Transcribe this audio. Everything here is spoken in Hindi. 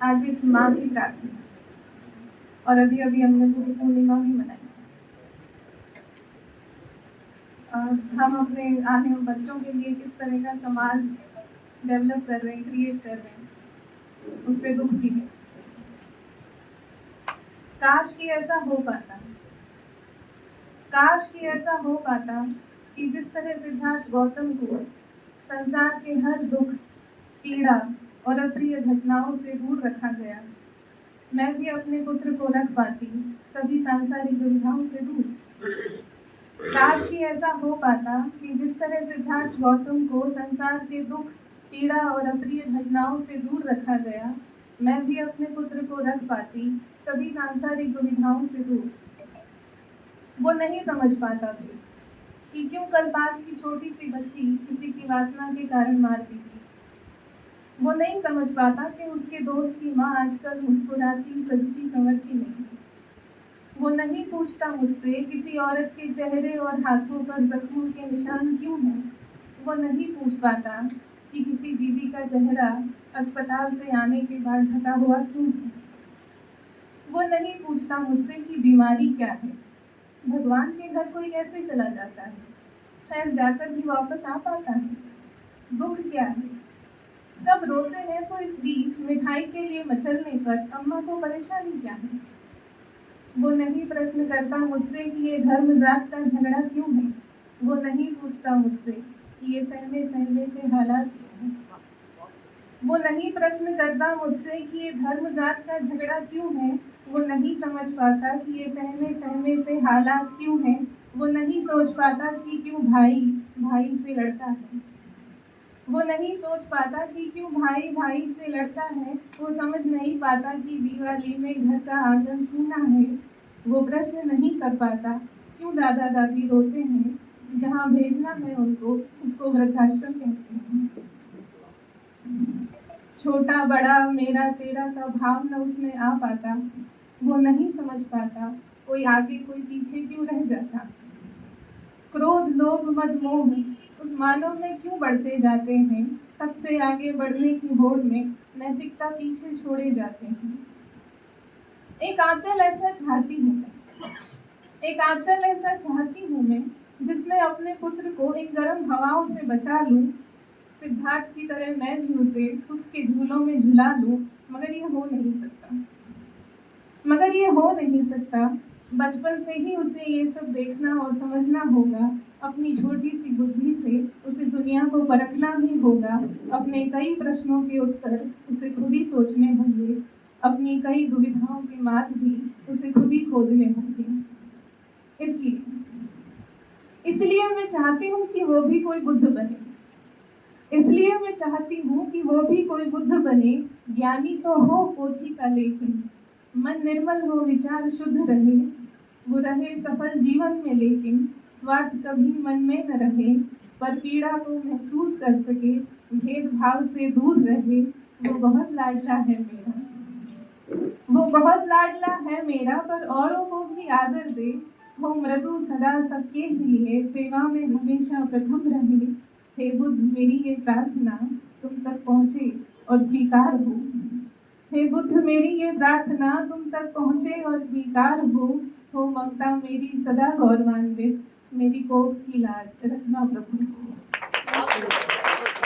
आज एक माँ की प्रार्थना और अभी अभी हमने बुद्ध पूर्णिमा भी मनाई। हम अपने आने वाले बच्चों के लिए किस तरह का समाज डेवलप कर रहे हैं, क्रिएट कर रहे हैं, उस पर दुख भी है। काश कि ऐसा हो पाता, काश कि ऐसा हो पाता कि जिस तरह सिद्धार्थ गौतम को संसार के हर दुख, पीड़ा और अप्रिय घटनाओं से दूर रखा गया, मैं भी अपने पुत्र को रख पाती सभी सांसारिक दुविधाओं से दूर। काश कि ऐसा हो पाता कि जिस तरह सिद्धार्थ गौतम को संसार के दुख, पीड़ा और अप्रिय घटनाओं से दूर रखा गया, मैं भी अपने पुत्र को रख पाती सभी सांसारिक दुविधाओं से दूर। वो नहीं समझ पाता फिर कि क्यों कल पास की छोटी सी बच्ची किसी की वासना के कारण मारती थी। वो नहीं समझ पाता कि उसके दोस्त की माँ आजकल मुस्कुराती, सजती, संवरती नहीं। वो नहीं पूछता मुझसे किसी औरत के चेहरे और हाथों पर जख्मों के निशान क्यों हैं। वो नहीं पूछ पाता कि किसी दीदी का चेहरा अस्पताल से आने के बाद ढका हुआ क्यों है। वो नहीं पूछता मुझसे कि बीमारी क्या है, भगवान के घर कोई कैसे चला जाता है, खैर जाकर भी वापस आ पाता है, दुख क्या है। सब रोते हैं तो इस बीच मिठाई के लिए मचलने पर अम्मा को परेशानी क्या है। वो नहीं प्रश्न करता मुझसे कि ये धर्म जात का झगड़ा क्यों है। वो नहीं पूछता मुझसे कि ये सहमे सहमे से हालात क्यों है। वो नहीं प्रश्न करता मुझसे कि ये धर्म जात का झगड़ा क्यों है। वो नहीं समझ पाता कि ये सहमे सहमे से हालात क्यों हैं। वो नहीं सोच पाता कि क्यों भाई भाई से लड़ता है। वो नहीं सोच पाता कि क्यों भाई भाई से लड़ता है। वो समझ नहीं पाता कि दिवाली में घर का आंगन सूना है। वो प्रश्न नहीं कर पाता क्यों दादा दादी रोते हैं, जहाँ भेजना है उनको उसको वृद्धाश्रम कहते हैं। छोटा बड़ा मेरा तेरा का भाव न उसमें आ पाता। वो नहीं समझ पाता कोई आगे कोई पीछे क्यों रह जाता। क्रोध लोभ मद मोह उस मानव में क्यों बढ़ते जाते हैं। सबसे आगे बढ़ने की होड़ में नैतिकता पीछे छोड़े जाते हैं। एक आंचल ऐसा चाहती हूँ मैं, एक आंचल ऐसा चाहती हूँ मैं, जिसमें अपने पुत्र को इन गर्म हवाओं से बचा लूं। सिद्धार्थ की तरह मैं भी उसे सुख के झूलों में झुला लूं। मगर ये हो नहीं सकता, मगर ये हो नहीं सकता। बचपन से ही उसे ये सब देखना और समझना होगा। अपनी छोटी सी बुद्धि से उसे दुनिया को परखना भी होगा। अपने कई प्रश्नों के उत्तर उसे खुद ही सोचने होंगे। अपनी कई दुविधाओं के मार्ग भी उसे खुद ही खोजने होंगे। इसलिए मैं चाहती हूँ कि वो भी कोई बुद्ध बने। इसलिए मैं चाहती हूँ कि वो भी कोई बुद्ध बने। ज्ञानी तो हो पोथी का लेकिन मन निर्मल हो, विचार शुद्ध रहे। वो रहे सफल जीवन में लेकिन स्वार्थ कभी मन में न रहे। पर पीड़ा को महसूस कर सके, भेदभाव से दूर रहे। वो बहुत लाडला है मेरा, वो बहुत लाडला है मेरा। पर औरों को भी आदर दे, हो मृदु सदा सबके ही लिए। सेवा में हमेशा प्रथम रहे। हे बुद्ध मेरी ये प्रार्थना तुम तक पहुँचे और स्वीकार हो। हे बुद्ध मेरी ये प्रार्थना तुम तक पहुँचे और स्वीकार हो ममता मेरी सदा गौरवान्वित। मेरी कोख की लाज रखना प्रभु।